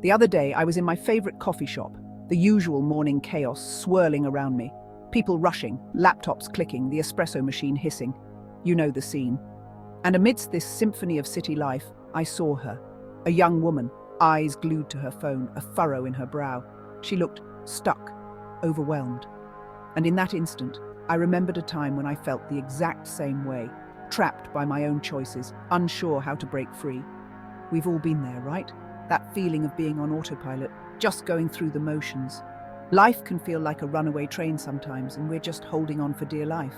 The other day, I was in my favorite coffee shop, the usual morning chaos swirling around me. People rushing, laptops clicking, the espresso machine hissing. You know the scene. And amidst this symphony of city life, I saw her. A young woman, eyes glued to her phone, a furrow in her brow. She looked stuck, overwhelmed. And in that instant, I remembered a time when I felt the exact same way, trapped by my own choices, unsure how to break free. We've all been there, right? That feeling of being on autopilot, just going through the motions. Life can feel like a runaway train sometimes, and we're just holding on for dear life.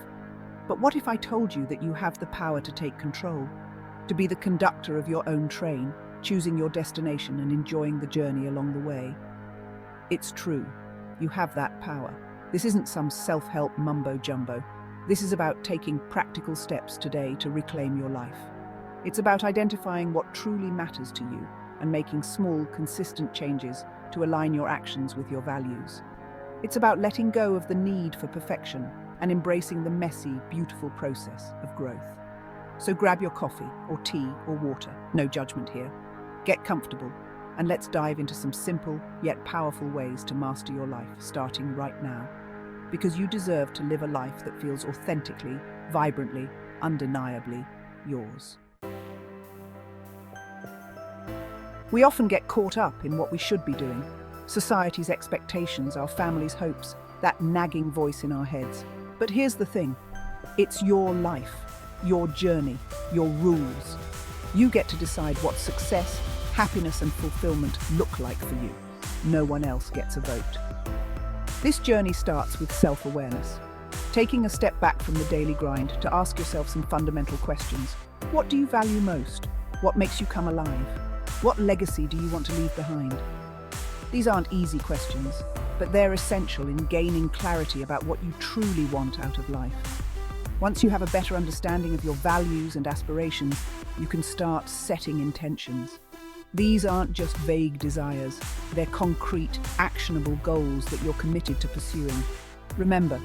But what if I told you that you have the power to take control, to be the conductor of your own train, choosing your destination and enjoying the journey along the way? It's true. You have that power. This isn't some self-help mumbo-jumbo. This is about taking practical steps today to reclaim your life. It's about identifying what truly matters to you and making small, consistent changes to align your actions with your values. It's about letting go of the need for perfection and embracing the messy, beautiful process of growth. So grab your coffee or tea or water, no judgment here. Get comfortable, and let's dive into some simple yet powerful ways to master your life, starting right now. Because you deserve to live a life that feels authentically, vibrantly, undeniably yours. We often get caught up in what we should be doing. Society's expectations, our family's hopes, that nagging voice in our heads. But here's the thing. It's your life, your journey, your rules. You get to decide what success, happiness and fulfillment look like for you. No one else gets a vote. This journey starts with self-awareness. Taking a step back from the daily grind to ask yourself some fundamental questions. What do you value most? What makes you come alive? What legacy do you want to leave behind? These aren't easy questions, but they're essential in gaining clarity about what you truly want out of life. Once you have a better understanding of your values and aspirations, you can start setting intentions. These aren't just vague desires, they're concrete, actionable goals that you're committed to pursuing. Remember,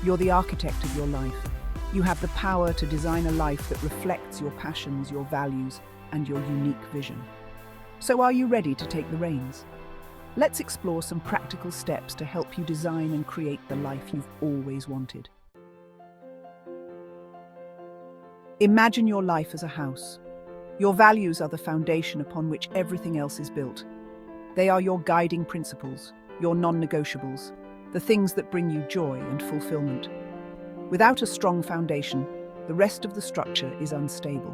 you're the architect of your life. You have the power to design a life that reflects your passions, your values, and your unique vision. So are you ready to take the reins? Let's explore some practical steps to help you design and create the life you've always wanted. Imagine your life as a house. Your values are the foundation upon which everything else is built. They are your guiding principles, your non-negotiables, the things that bring you joy and fulfillment. Without a strong foundation, the rest of the structure is unstable.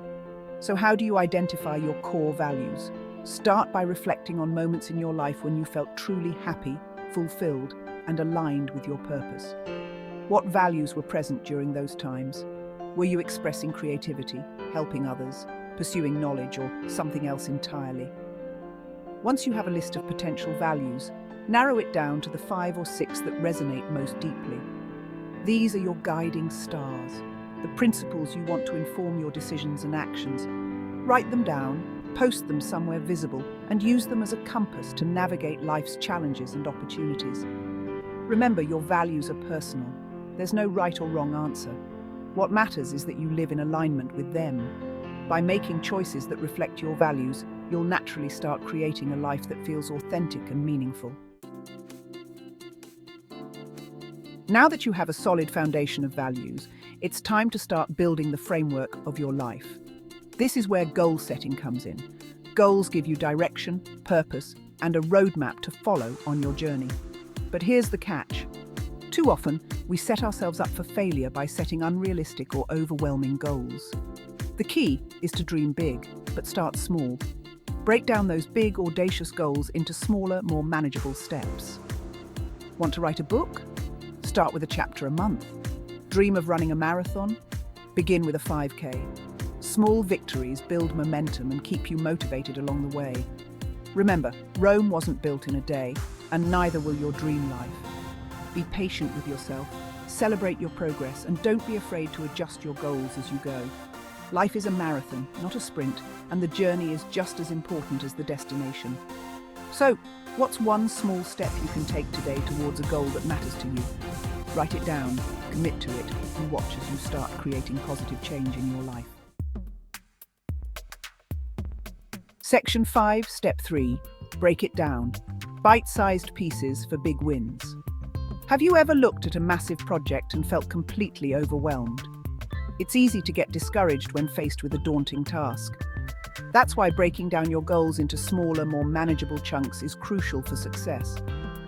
So how do you identify your core values? Start by reflecting on moments in your life when you felt truly happy, fulfilled, and aligned with your purpose. What values were present during those times? Were you expressing creativity, helping others, pursuing knowledge, or something else entirely? Once you have a list of potential values, narrow it down to the 5 or 6 that resonate most deeply. These are your guiding stars, the principles you want to inform your decisions and actions. Write them down, post them somewhere visible, and use them as a compass to navigate life's challenges and opportunities. Remember, your values are personal. There's no right or wrong answer. What matters is that you live in alignment with them. By making choices that reflect your values, you'll naturally start creating a life that feels authentic and meaningful. Now that you have a solid foundation of values, it's time to start building the framework of your life. This is where goal setting comes in. Goals give you direction, purpose, and a roadmap to follow on your journey. But here's the catch. Too often, we set ourselves up for failure by setting unrealistic or overwhelming goals. The key is to dream big, but start small. Break down those big, audacious goals into smaller, more manageable steps. Want to write a book? Start with a chapter a month. Dream of running a marathon? Begin with a 5K. Small victories build momentum and keep you motivated along the way. Remember, Rome wasn't built in a day, and neither will your dream life. Be patient with yourself, celebrate your progress, and don't be afraid to adjust your goals as you go. Life is a marathon, not a sprint, and the journey is just as important as the destination. So, what's one small step you can take today towards a goal that matters to you? Write it down, commit to it, and watch as you start creating positive change in your life. Section 5, Step 3. Break it down. Bite-sized pieces for big wins. Have you ever looked at a massive project and felt completely overwhelmed? It's easy to get discouraged when faced with a daunting task. That's why breaking down your goals into smaller, more manageable chunks is crucial for success.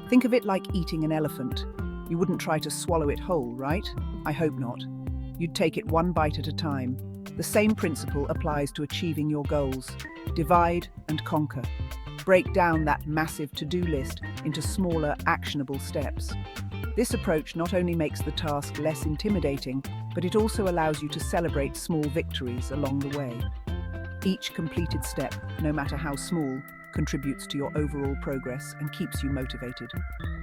Think of it like eating an elephant. You wouldn't try to swallow it whole, right? I hope not. You'd take it one bite at a time. The same principle applies to achieving your goals. Divide and conquer. Break down that massive to-do list into smaller, actionable steps. This approach not only makes the task less intimidating, but it also allows you to celebrate small victories along the way. Each completed step, no matter how small, contributes to your overall progress and keeps you motivated.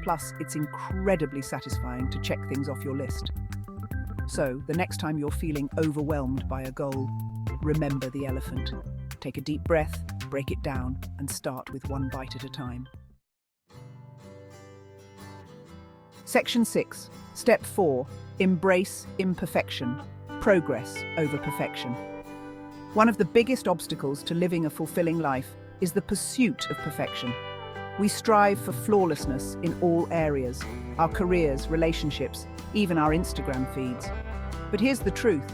Plus, it's incredibly satisfying to check things off your list. So, the next time you're feeling overwhelmed by a goal, remember the elephant. Take a deep breath, break it down, and start with one bite at a time. Section 6. Step 4. Embrace imperfection. Progress over perfection. One of the biggest obstacles to living a fulfilling life is the pursuit of perfection. We strive for flawlessness in all areas, our careers, relationships, even our Instagram feeds. But here's the truth.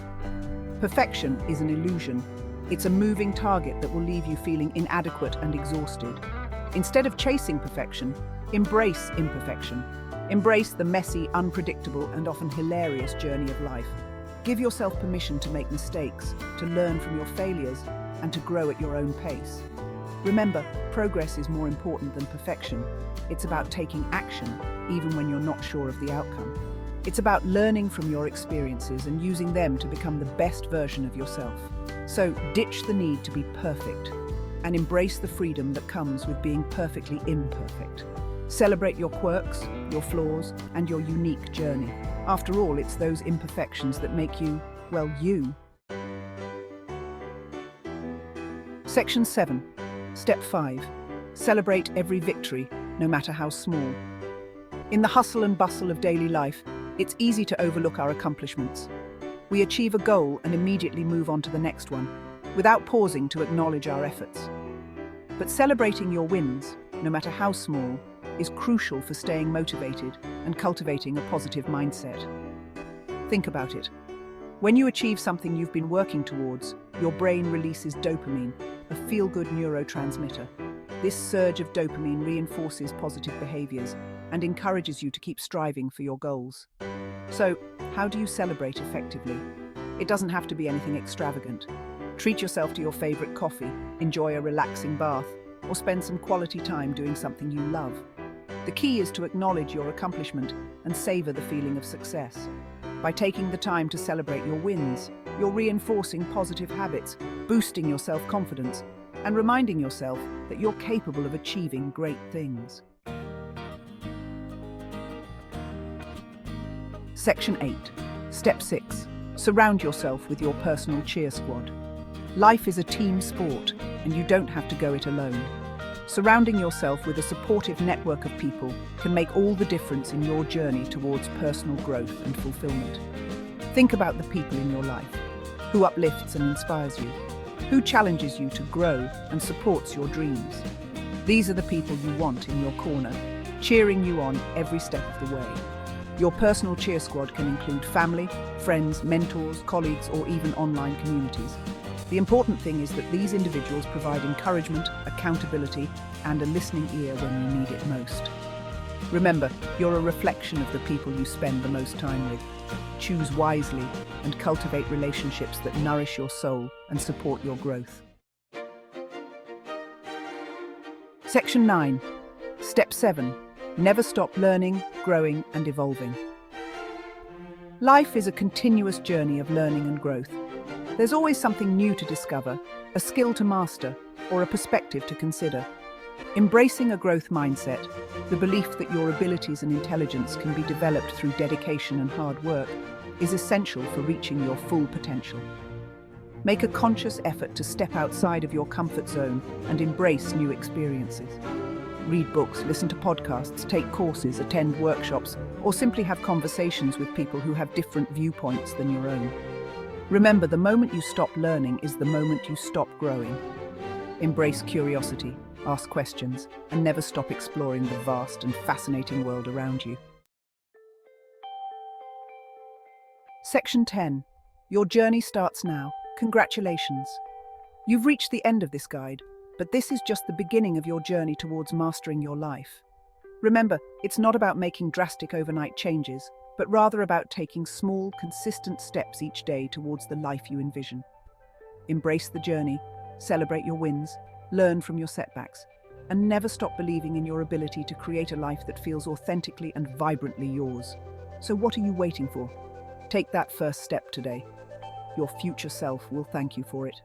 Perfection is an illusion. It's a moving target that will leave you feeling inadequate and exhausted. Instead of chasing perfection, embrace imperfection. Embrace the messy, unpredictable, and often hilarious journey of life. Give yourself permission to make mistakes, to learn from your failures, and to grow at your own pace. Remember, progress is more important than perfection. It's about taking action, even when you're not sure of the outcome. It's about learning from your experiences and using them to become the best version of yourself. So, ditch the need to be perfect and embrace the freedom that comes with being perfectly imperfect. Celebrate your quirks, your flaws, and your unique journey. After all, it's those imperfections that make you, well, you. Section 7. Step 5. Celebrate every victory, no matter how small. In the hustle and bustle of daily life, it's easy to overlook our accomplishments. We achieve a goal and immediately move on to the next one, without pausing to acknowledge our efforts. But celebrating your wins, no matter how small, is crucial for staying motivated and cultivating a positive mindset. Think about it. When you achieve something you've been working towards, your brain releases dopamine, a feel-good neurotransmitter. This surge of dopamine reinforces positive behaviors and encourages you to keep striving for your goals. So, how do you celebrate effectively? It doesn't have to be anything extravagant. Treat yourself to your favorite coffee, enjoy a relaxing bath, or spend some quality time doing something you love. The key is to acknowledge your accomplishment and savor the feeling of success. By taking the time to celebrate your wins, you're reinforcing positive habits, boosting your self-confidence, and reminding yourself that you're capable of achieving great things. Section 8. Step 6. Surround yourself with your personal cheer squad. Life is a team sport, and you don't have to go it alone. Surrounding yourself with a supportive network of people can make all the difference in your journey towards personal growth and fulfillment. Think about the people in your life. Who uplifts and inspires you? Who challenges you to grow and supports your dreams? These are the people you want in your corner, cheering you on every step of the way. Your personal cheer squad can include family, friends, mentors, colleagues, or even online communities. The important thing is that these individuals provide encouragement, accountability, and a listening ear when you need it most. Remember, you're a reflection of the people you spend the most time with. Choose wisely and cultivate relationships that nourish your soul and support your growth. Section 9. Step 7. Never stop learning, growing, and evolving. Life is a continuous journey of learning and growth. There's always something new to discover, a skill to master, or a perspective to consider. Embracing a growth mindset, the belief that your abilities and intelligence can be developed through dedication and hard work, is essential for reaching your full potential. Make a conscious effort to step outside of your comfort zone and embrace new experiences. Read books, listen to podcasts, take courses, attend workshops, or simply have conversations with people who have different viewpoints than your own. Remember, the moment you stop learning is the moment you stop growing. Embrace curiosity. ask questions, and never stop exploring the vast and fascinating world around you. Section 10. Your journey starts now. Congratulations. You've reached the end of this guide, but this is just the beginning of your journey towards mastering your life. Remember, it's not about making drastic overnight changes, but rather about taking small, consistent steps each day towards the life you envision. Embrace the journey, celebrate your wins, learn from your setbacks, and never stop believing in your ability to create a life that feels authentically and vibrantly yours. So what are you waiting for? Take that first step today. Your future self will thank you for it.